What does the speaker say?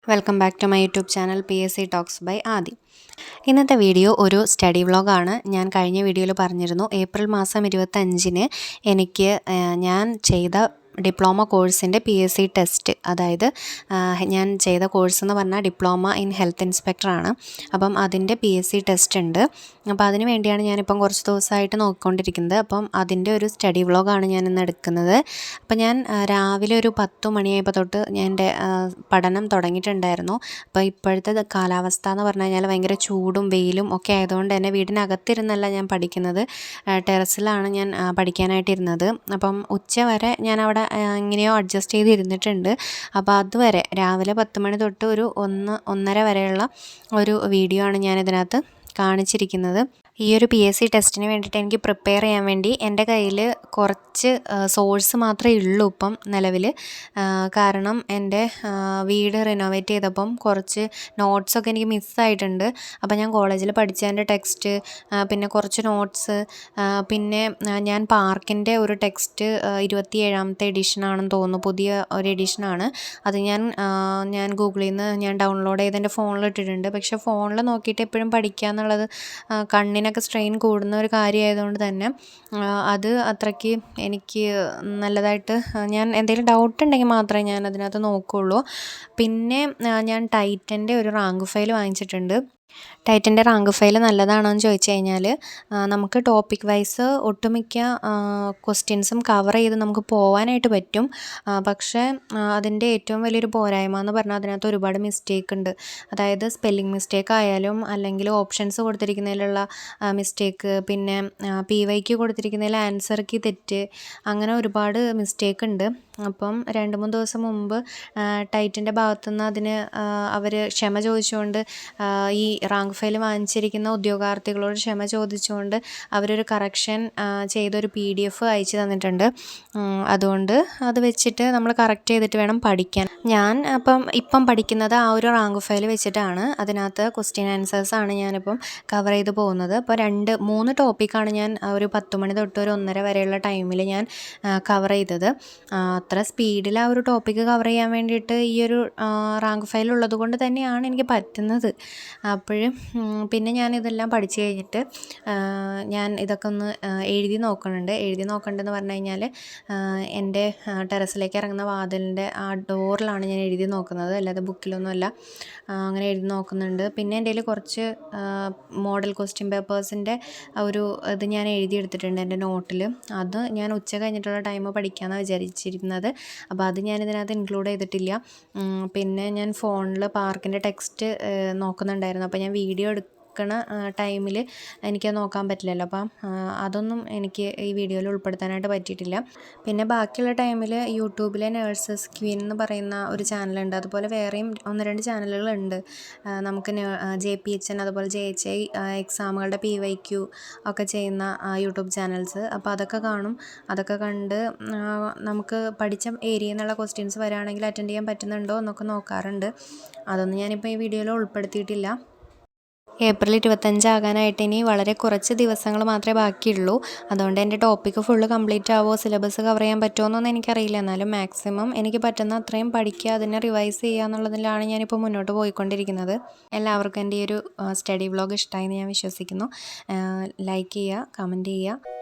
Welcome back to my YouTube channel PSC talks by Adi. ഇന്നത്തെ video ഒരു study വ്ളോഗാണ്. ഞാൻ കഴിഞ്ഞ വീഡിയോയിൽ പറഞ്ഞിരുന്നു ഏപ്രിൽ മാസം 25-ന് എനിക്ക് ഞാൻ ചെയ്ത ഡിപ്ലോമ കോഴ്സിൻ്റെ PSC ടെസ്റ്റ്, അതായത് ഞാൻ ചെയ്ത കോഴ്സ് എന്ന് പറഞ്ഞാൽ ഡിപ്ലോമ ഇൻ ഹെൽത്ത് ഇൻസ്പെക്ടറാണ്. അപ്പം അതിൻ്റെ PSC ടെസ്റ്റ് ഉണ്ട്. അപ്പോൾ അതിന് വേണ്ടിയാണ് ഞാനിപ്പം കുറച്ച് ദിവസമായിട്ട് നോക്കിക്കൊണ്ടിരിക്കുന്നത്. അപ്പം അതിൻ്റെ ഒരു സ്റ്റഡി വ്ളോഗാണ് ഞാൻ ഇന്ന് എടുക്കുന്നത്. അപ്പം ഞാൻ രാവിലെ ഒരു 10 മണിയായപ്പോൾ തൊട്ട് ഞാൻ എൻ്റെ പഠനം തുടങ്ങിയിട്ടുണ്ടായിരുന്നു. അപ്പോൾ ഇപ്പോഴത്തെ കാലാവസ്ഥ എന്ന് പറഞ്ഞു കഴിഞ്ഞാൽ ഭയങ്കര ചൂടും വെയിലും ഒക്കെ ആയതുകൊണ്ട് തന്നെ വീടിനകത്തിരുന്നല്ല ഞാൻ പഠിക്കുന്നത്, ടെറസിലാണ് ഞാൻ പഠിക്കാനായിട്ടിരുന്നത്. അപ്പം ഉച്ച വരെ ഞാൻ അവിടെ എങ്ങനെയോ അഡ്ജസ്റ്റ് ചെയ്തിരുന്നിട്ടുണ്ട്. അപ്പോൾ അതുവരെ രാവിലെ 10 മണി തൊട്ട് ഒരു 1-1:30 വരെയുള്ള ഒരു വീഡിയോ ആണ് ഞാനിതിനകത്ത് കാണിച്ചിരിക്കുന്നത്. ഈ ഒരു PSC ടെസ്റ്റിന് വേണ്ടിയിട്ട് എനിക്ക് പ്രിപ്പയർ ചെയ്യാൻ വേണ്ടി എൻ്റെ കയ്യിൽ കുറച്ച് സോഴ്സ് മാത്രമേ ഉള്ളൂ ഇപ്പം നിലവിൽ. കാരണം എൻ്റെ വീട് റിനോവേറ്റ് ചെയ്തപ്പം കുറച്ച് നോട്ട്സൊക്കെ എനിക്ക് മിസ്സായിട്ടുണ്ട്. അപ്പോൾ ഞാൻ കോളേജിൽ പഠിച്ചതിൻ്റെ ടെക്സ്റ്റ്, പിന്നെ കുറച്ച് നോട്ട്സ്, പിന്നെ ഞാൻ പാർക്കിൻ്റെ ഒരു ടെക്സ്റ്റ് 27ാമത്തെ എഡിഷനാണെന്ന് തോന്നുന്നു, പുതിയ ഒരു എഡിഷനാണ്. അത് ഞാൻ ഗൂഗിളിൽ നിന്ന് ഞാൻ ഡൗൺലോഡ് ചെയ്ത് എൻ്റെ ഫോണിൽ ഇട്ടിട്ടുണ്ട്. പക്ഷേ ഫോണിൽ നോക്കിയിട്ട് എപ്പോഴും പഠിക്കുക എന്നുള്ളത് കണ്ണിനൊക്കെ സ്ട്രെയിൻ കൂടുന്ന ഒരു കാര്യമായതുകൊണ്ട് തന്നെ അത് അത്രയ്ക്ക് എനിക്ക് നല്ലതായിട്ട്, ഞാൻ എന്തെങ്കിലും ഡൗട്ട് ഉണ്ടെങ്കിൽ മാത്രമേ ഞാൻ അതിനകത്ത് നോക്കുകയുള്ളൂ. പിന്നെ ഞാൻ ടൈറ്റൻ്റെ ഒരു റാങ്ക് ഫയൽ വാങ്ങിച്ചിട്ടുണ്ട്. ടൈറ്റൻ്റെ റാങ്ക് ഫയൽ നല്ലതാണോ എന്ന് ചോദിച്ചു കഴിഞ്ഞാൽ നമുക്ക് ടോപ്പിക് വൈസ് ഒട്ടുമിക്ക ക്വസ്റ്റ്യൻസും കവർ ചെയ്ത് നമുക്ക് പോകാനായിട്ട് പറ്റും. പക്ഷേ അതിൻ്റെ ഏറ്റവും വലിയൊരു പോരായ്മ എന്ന് പറഞ്ഞാൽ അതിനകത്ത് ഒരുപാട് മിസ്റ്റേക്ക് ഉണ്ട്. അതായത് സ്പെല്ലിംഗ് മിസ്റ്റേക്ക് ആയാലും അല്ലെങ്കിൽ ഓപ്ഷൻസ് കൊടുത്തിരിക്കുന്നതിലുള്ള മിസ്റ്റേക്ക്, പിന്നെ PYQ കൊടുത്തിരിക്കുന്നതിൽ ആൻസർ കീ തെറ്റ്, അങ്ങനെ ഒരുപാട് മിസ്റ്റേക്ക് ഉണ്ട്. അപ്പം 2-3 ദിവസം മുമ്പ് ടൈറ്റൻ്റെ ഭാഗത്തുനിന്ന് അതിന് അവർ ക്ഷമ ചോദിച്ചുകൊണ്ട്, ഈ റാങ്ക് ഫയൽ വാങ്ങിച്ചിരിക്കുന്ന ഉദ്യോഗാർത്ഥികളോട് ക്ഷമ ചോദിച്ചുകൊണ്ട് അവരൊരു കറക്ഷൻ ചെയ്തൊരു PDF അയച്ചു തന്നിട്ടുണ്ട്. അതുകൊണ്ട് അത് വെച്ചിട്ട് നമ്മൾ കറക്റ്റ് ചെയ്തിട്ട് വേണം പഠിക്കാൻ. ഞാൻ ഇപ്പം പഠിക്കുന്നത് ആ ഒരു റാങ്ക് ഫയൽ വെച്ചിട്ടാണ്. അതിനകത്ത് ക്വസ്റ്റ്യൻ ആൻസേഴ്സാണ് ഞാനിപ്പം കവർ ചെയ്ത് പോകുന്നത്. അപ്പോൾ 2-3 ടോപ്പിക്കാണ് ഞാൻ ഒരു 10 മണി തൊട്ട് ഒരു 1:30 വരെയുള്ള ടൈമിൽ ഞാൻ കവർ ചെയ്തത്. അത്ര സ്പീഡിൽ ആ ഒരു ടോപ്പിക്ക് കവർ ചെയ്യാൻ വേണ്ടിയിട്ട് ഈ ഒരു റാങ്ക് ഫയൽ ഉള്ളത് കൊണ്ട് തന്നെയാണ് എനിക്ക് പറ്റുന്നത്. പിന്നെ ഞാനിതെല്ലാം പഠിച്ചു കഴിഞ്ഞിട്ട് ഞാൻ ഇതൊക്കെ ഒന്ന് എഴുതി നോക്കുന്നുണ്ട്. എഴുതി നോക്കേണ്ടതെന്ന് പറഞ്ഞു കഴിഞ്ഞാൽ എൻ്റെ ടെറസിലേക്ക് ഇറങ്ങുന്ന വാതിലിൻ്റെ ആ ഡോറിലാണ് ഞാൻ എഴുതി നോക്കുന്നത്, അല്ലാതെ ബുക്കിലൊന്നുമല്ല. അങ്ങനെ എഴുതി നോക്കുന്നുണ്ട്. പിന്നെ എൻ്റെ കയ്യിൽ കുറച്ച് മോഡൽ ക്വസ്റ്റ്യൻ പേപ്പേഴ്സിൻ്റെ ഒരു ഇത് ഞാൻ എഴുതിയെടുത്തിട്ടുണ്ട് എൻ്റെ നോട്ടിൽ. അത് ഞാൻ ഉച്ച കഴിഞ്ഞിട്ടുള്ള ടൈം പഠിക്കാമെന്നാണ് വിചാരിച്ചിരുന്നത്. അപ്പോൾ അത് ഞാനിതിനകത്ത് ഇൻക്ലൂഡ് ചെയ്തിട്ടില്ല. പിന്നെ ഞാൻ ഫോണിൽ പാർക്കിൻ്റെ ടെക്സ്റ്റ് നോക്കുന്നുണ്ടായിരുന്നു. അപ്പോൾ ഞാൻ വീഡിയോ എടുക്കണ ടൈമിൽ എനിക്കത് നോക്കാൻ പറ്റില്ലല്ലോ. അപ്പം അതൊന്നും എനിക്ക് ഈ വീഡിയോയിൽ ഉൾപ്പെടുത്താനായിട്ട് പറ്റിയിട്ടില്ല. പിന്നെ ബാക്കിയുള്ള ടൈമിൽ യൂട്യൂബിലെ നേഴ്സസ് ക്വീൻ എന്ന് പറയുന്ന ഒരു ചാനലുണ്ട്. അതുപോലെ വേറെയും 1-2 ചാനലുകളുണ്ട്. നമുക്ക് JPHN അതുപോലെ JHI എക്സാമുകളുടെ PYQ ഒക്കെ ചെയ്യുന്ന യൂട്യൂബ് ചാനൽസ്. അപ്പോൾ അതൊക്കെ കാണും. അതൊക്കെ കണ്ട് നമുക്ക് പഠിച്ച ഏരിയയിൽ നിന്നുള്ള ക്വസ്റ്റ്യൻസ് വരികയാണെങ്കിൽ അറ്റൻഡ് ചെയ്യാൻ പറ്റുന്നുണ്ടോ എന്നൊക്കെ നോക്കാറുണ്ട്. അതൊന്നും ഞാനിപ്പോൾ ഈ വീഡിയോയിൽ ഉൾപ്പെടുത്തിയിട്ടില്ല. ഏപ്രിൽ 25 ആകാനായിട്ട് ഇനി വളരെ കുറച്ച് ദിവസങ്ങൾ മാത്രമേ ബാക്കിയുള്ളൂ. അതുകൊണ്ട് എൻ്റെ ടോപ്പിക്ക് ഫുള്ള് കംപ്ലീറ്റ് ആവുമോ, സിലബസ് കവർ ചെയ്യാൻ പറ്റുമോ എന്നൊന്നും എനിക്കറിയില്ല. എന്നാലും മാക്സിമം എനിക്ക് പറ്റുന്ന അത്രയും പഠിക്കുക, അതിനെ റിവൈസ് ചെയ്യുക എന്നുള്ളതിലാണ് ഞാനിപ്പോൾ മുന്നോട്ട് പോയിക്കൊണ്ടിരിക്കുന്നത്. എല്ലാവർക്കും എൻ്റെ ഈ ഒരു സ്റ്റഡി വ്ളോഗ് ഇഷ്ടമായി എന്ന് ഞാൻ വിശ്വസിക്കുന്നു. ലൈക്ക് ചെയ്യുക, കമൻറ്റ് ചെയ്യുക.